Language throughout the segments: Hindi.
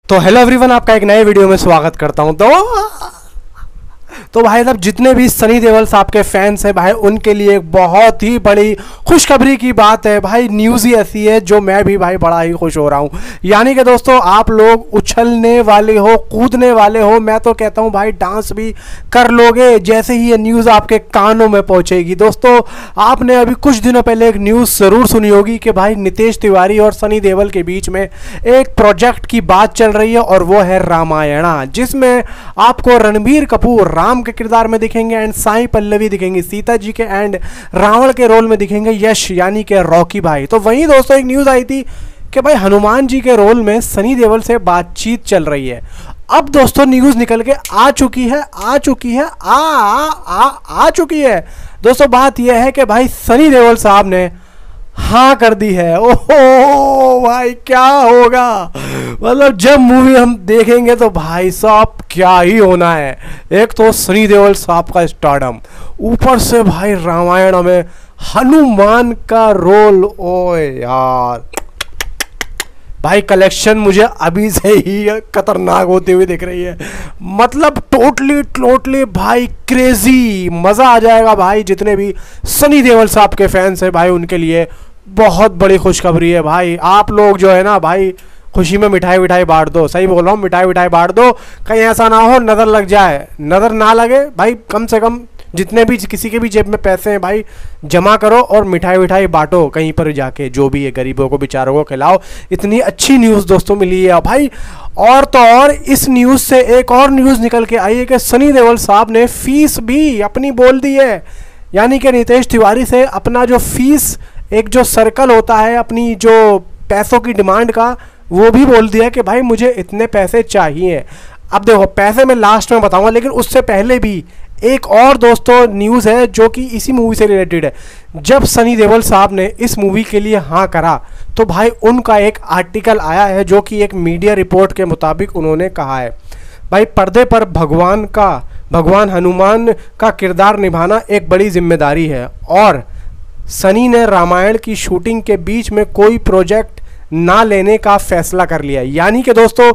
तो हेलो एवरीवन, आपका एक नए वीडियो में स्वागत करता हूं। तो भाई साहब, जितने भी सनी देओल साहब के फैंस हैं भाई, उनके लिए एक बहुत ही बड़ी खुशखबरी की बात है भाई। न्यूज़ ही ऐसी है जो मैं भी भाई बड़ा ही खुश हो रहा हूं। यानी कि दोस्तों, आप लोग उछलने वाले हो, कूदने वाले हो, मैं तो कहता हूं भाई डांस भी कर लोगे जैसे ही ये न्यूज़ आपके कानों में पहुंचेगी। दोस्तों, आपने अभी कुछ दिनों पहले एक न्यूज़ ज़रूर सुनी होगी कि भाई नितेश तिवारी और सनी देओल के बीच में एक प्रोजेक्ट की बात चल रही है, और वो है रामायणा, जिसमें आपको रणबीर कपूर राम के किरदार में दिखेंगे एंड साई पल्लवी दिखेंगी सीता जी के, एंड रावण के रोल में दिखेंगे यश यानी कि रॉकी भाई। तो वहीं दोस्तों एक न्यूज़ आई थी कि भाई हनुमान जी के रोल में सनी देओल से बातचीत चल रही है। अब दोस्तों न्यूज़ निकल के आ चुकी है दोस्तों। बात यह है कि भाई सनी देओल साहब ने हाँ कर दी है। ओहो भाई, क्या होगा, मतलब जब मूवी हम देखेंगे तो भाई साहब क्या ही होना है। एक तो सनी देओल साहब का स्टारडम, ऊपर से भाई रामायण में हनुमान का रोल। ओए यार भाई, कलेक्शन मुझे अभी से ही खतरनाक होती हुई दिख रही है। मतलब टोटली भाई क्रेजी, मज़ा आ जाएगा भाई। जितने भी सनी देओल साहब के फैंस हैं भाई, उनके लिए बहुत बड़ी खुशखबरी है भाई। आप लोग जो है ना भाई, खुशी में मिठाई बांट दो। सही बोल रहा हूँ, मिठाई बांट दो। कहीं ऐसा ना हो नज़र लग जाए। नज़र ना लगे भाई, कम से कम जितने भी किसी के भी जेब में पैसे हैं भाई, जमा करो और मिठाई बांटो कहीं पर जाके, जो भी है गरीबों को बेचारों को खिलाओ। इतनी अच्छी न्यूज़ दोस्तों मिली है भाई। और तो और इस न्यूज़ से एक और न्यूज़ निकल के आई है कि सनी देओल साहब ने फीस भी अपनी बोल दी है। यानी कि नितेश तिवारी से अपना जो फीस, एक जो सर्कल होता है अपनी जो पैसों की डिमांड का, वो भी बोल दिया कि भाई मुझे इतने पैसे चाहिए। अब देखो, पैसे मैं लास्ट में बताऊंगा, लेकिन उससे पहले भी एक और दोस्तों न्यूज़ है जो कि इसी मूवी से रिलेटेड है। जब सनी देओल साहब ने इस मूवी के लिए हाँ करा तो भाई उनका एक आर्टिकल आया है जो कि एक मीडिया रिपोर्ट के मुताबिक उन्होंने कहा है भाई, पर्दे पर भगवान हनुमान का किरदार निभाना एक बड़ी जिम्मेदारी है, और सनी ने रामायण की शूटिंग के बीच में कोई प्रोजेक्ट ना लेने का फैसला कर लिया। यानी कि दोस्तों,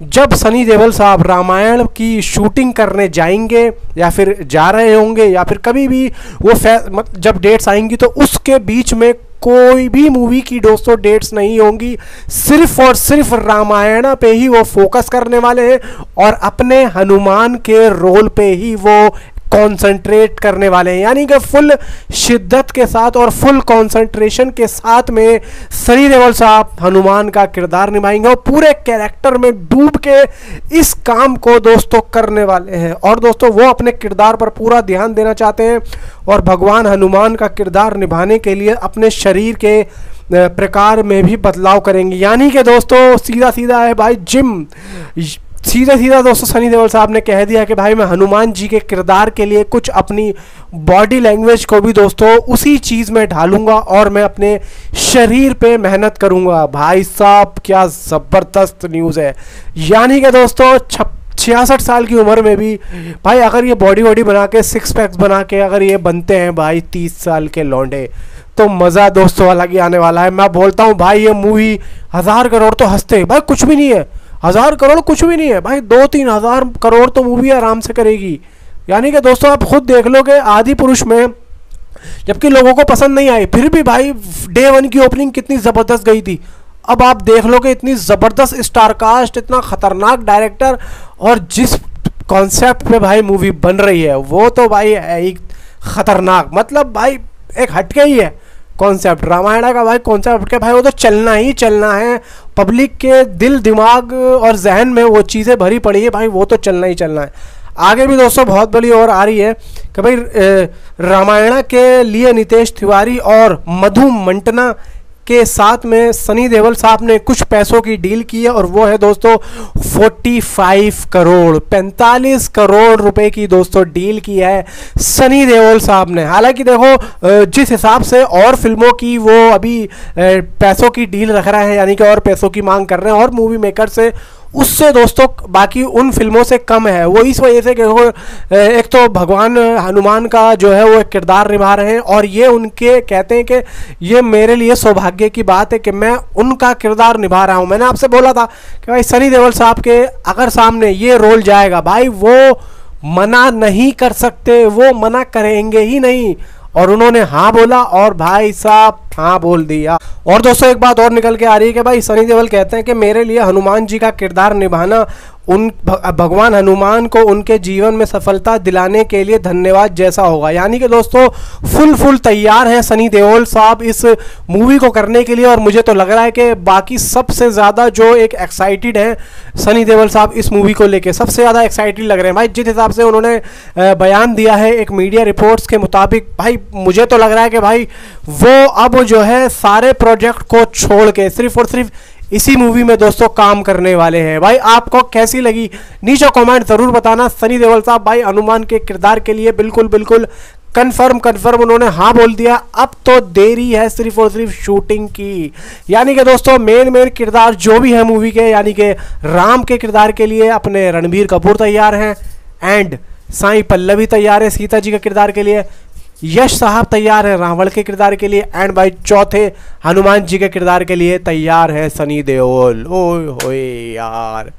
जब सनी देओल साहब रामायण की शूटिंग करने जाएंगे या फिर जा रहे होंगे या फिर कभी भी वो जब डेट्स आएंगी, तो उसके बीच में कोई भी मूवी की दोस्तों डेट्स नहीं होंगी। सिर्फ और सिर्फ रामायण पे ही वो फोकस करने वाले हैं और अपने हनुमान के रोल पे ही वो कॉन्सेंट्रेट करने वाले हैं। यानी कि फुल शिद्दत के साथ और फुल कॉन्सेंट्रेशन के साथ में सनी देओल साहब हनुमान का किरदार निभाएंगे और पूरे कैरेक्टर में डूब के इस काम को दोस्तों करने वाले हैं। और दोस्तों, वो अपने किरदार पर पूरा ध्यान देना चाहते हैं और भगवान हनुमान का किरदार निभाने के लिए अपने शरीर के प्रकार में भी बदलाव करेंगे। यानी कि दोस्तों सीधा है भाई, जिम सीधा दोस्तों सनी देओल साहब ने कह दिया कि भाई मैं हनुमान जी के किरदार के लिए कुछ अपनी बॉडी लैंग्वेज को भी दोस्तों उसी चीज़ में ढालूंगा और मैं अपने शरीर पे मेहनत करूंगा। भाई साहब, क्या ज़बरदस्त न्यूज़ है। यानी कि दोस्तों 66 साल की उम्र में भी भाई अगर ये बॉडी बना के, सिक्स पैक्स बना के अगर ये बनते हैं भाई 30 साल के लौंडे, तो मज़ा दोस्तों अलग ही आने वाला है। मैं बोलता हूँ भाई, ये मूवी 1000 करोड़ तो हंसते भाई कुछ भी नहीं है। 1000 करोड़ कुछ भी नहीं है भाई, 2-3 हज़ार करोड़ तो मूवी आराम से करेगी। यानी कि दोस्तों आप खुद देख लो कि आदि पुरुष में जबकि लोगों को पसंद नहीं आई, फिर भी भाई डे 1 की ओपनिंग कितनी ज़बरदस्त गई थी। अब आप देख लो कि इतनी ज़बरदस्त स्टारकास्ट, इतना ख़तरनाक डायरेक्टर, और जिस कॉन्सेप्ट पे भाई मूवी बन रही है वो तो भाई है ही ख़तरनाक। मतलब भाई एक हटके ही है कॉन्सेप्ट रामायण का भाई। कॉन्सेप्ट के भाई वो तो चलना ही चलना है। पब्लिक के दिल दिमाग और जहन में वो चीज़ें भरी पड़ी है भाई, वो तो चलना ही चलना है। आगे भी दोस्तों बहुत बड़ी और आ रही है कि भाई रामायण के लिए नितेश तिवारी और मधु मंटना के साथ में सनी देओल साहब ने कुछ पैसों की डील की है, और वो है दोस्तों 45 करोड़ रुपए की दोस्तों डील की है सनी देओल साहब ने। हालांकि देखो जिस हिसाब से और फिल्मों की वो अभी पैसों की डील रख रहे हैं, यानी कि और पैसों की मांग कर रहे हैं और मूवी मेकर से, उससे दोस्तों बाकी उन फिल्मों से कम है। वो इस वजह से कि वो एक तो भगवान हनुमान का जो है वो एक किरदार निभा रहे हैं, और ये उनके कहते हैं कि ये मेरे लिए सौभाग्य की बात है कि मैं उनका किरदार निभा रहा हूँ। मैंने आपसे बोला था कि भाई सनी देओल साहब के अगर सामने ये रोल जाएगा भाई वो मना नहीं कर सकते, वो मना करेंगे ही नहीं, और उन्होंने हाँ बोला और भाई साहब हाँ बोल दिया। और दोस्तों एक बात और निकल के आ रही है कि भाई सनी देओल कहते हैं कि मेरे लिए हनुमान जी का किरदार निभाना उन भगवान हनुमान को उनके जीवन में सफलता दिलाने के लिए धन्यवाद जैसा होगा। यानी कि दोस्तों फुल तैयार हैं सनी देओल साहब इस मूवी को करने के लिए, और मुझे तो लग रहा है कि बाकी सबसे ज़्यादा जो एक एक्साइटेड है सनी देओल साहब इस मूवी को लेके, सबसे ज़्यादा एक्साइटेड लग रहे हैं भाई। जिस हिसाब से उन्होंने बयान दिया है एक मीडिया रिपोर्ट्स के मुताबिक, भाई मुझे तो लग रहा है कि भाई वो अब जो है सारे प्रोजेक्ट को छोड़ के सिर्फ और सिर्फ इसी मूवी में दोस्तों काम करने वाले हैं। भाई आपको कैसी लगी नीचे कमेंट जरूर बताना। सनी देओल साहब भाई हनुमान के किरदार के लिए बिल्कुल कंफर्म उन्होंने हाँ बोल दिया। अब तो देरी है सिर्फ और सिर्फ शूटिंग की। यानी कि दोस्तों मेन किरदार जो भी है मूवी के, यानी कि राम के किरदार के लिए अपने रणबीर कपूर तैयार हैं, एंड साईं पल्लवी तैयार है सीता जी के किरदार के लिए, यश साहब तैयार है रावण के किरदार के लिए, एंड भाई चौथे हनुमान जी के किरदार के लिए तैयार है सनी देओल। ओए होए यार,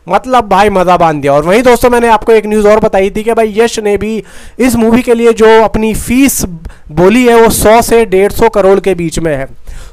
मतलब भाई मज़ा बांध दिया। और वहीं दोस्तों मैंने आपको एक न्यूज़ और बताई थी कि भाई यश ने भी इस मूवी के लिए जो अपनी फीस बोली है वो 100 से 150 करोड़ के बीच में है।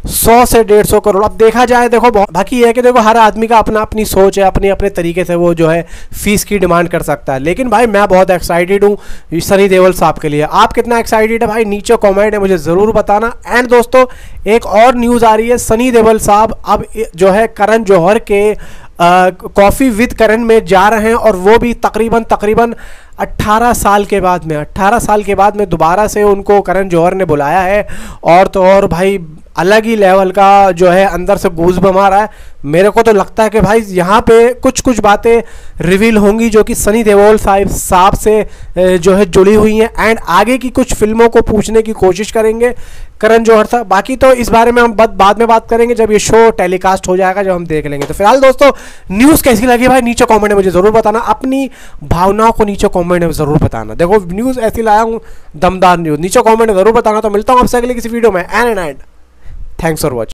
100 से 150 करोड़। अब देखा जाए देखो बाकी ये है कि देखो हर आदमी का अपना अपनी सोच है, अपने तरीके से वो जो है फीस की डिमांड कर सकता है। लेकिन भाई मैं बहुत एक्साइटेड हूँ सनी देओल साहब के लिए। आप कितना एक्साइटेड है भाई नीचे कॉमेंट है मुझे ज़रूर बताना। एंड दोस्तों एक और न्यूज़ आ रही है, सनी देओल साहब अब जो है करण जौहर के कॉफ़ी विद करण में जा रहे हैं, और वो भी तकरीबन 18 साल के बाद में दोबारा से उनको करण जौहर ने बुलाया है। और तो और भाई अलग ही लेवल का जो है अंदर से गूज़बम्प आ रहा है। मेरे को तो लगता है कि भाई यहाँ पे कुछ बातें रिवील होंगी जो कि सनी देओल साहब से जो है जुड़ी हुई हैं, एंड आगे की कुछ फिल्मों को पूछने की कोशिश करेंगे करण जौहर साहब। बाकी तो इस बारे में हम बाद में बात करेंगे जब ये शो टेलीकास्ट हो जाएगा, जब हम देख लेंगे। तो फिलहाल दोस्तों न्यूज़ कैसी लगी भाई नीचे कॉमेंट में मुझे ज़रूर बताना, अपनी भावनाओं को नीचे कॉमेंट में ज़रूर बताना। देखो न्यूज़ ऐसी लाया हूँ दमदार न्यूज़, नीचे कॉमेंट में ज़रूर बताना। तो मिलता हूँ आपसे अगले किसी वीडियो में, एंड थैंक्स फॉर वॉचिंग।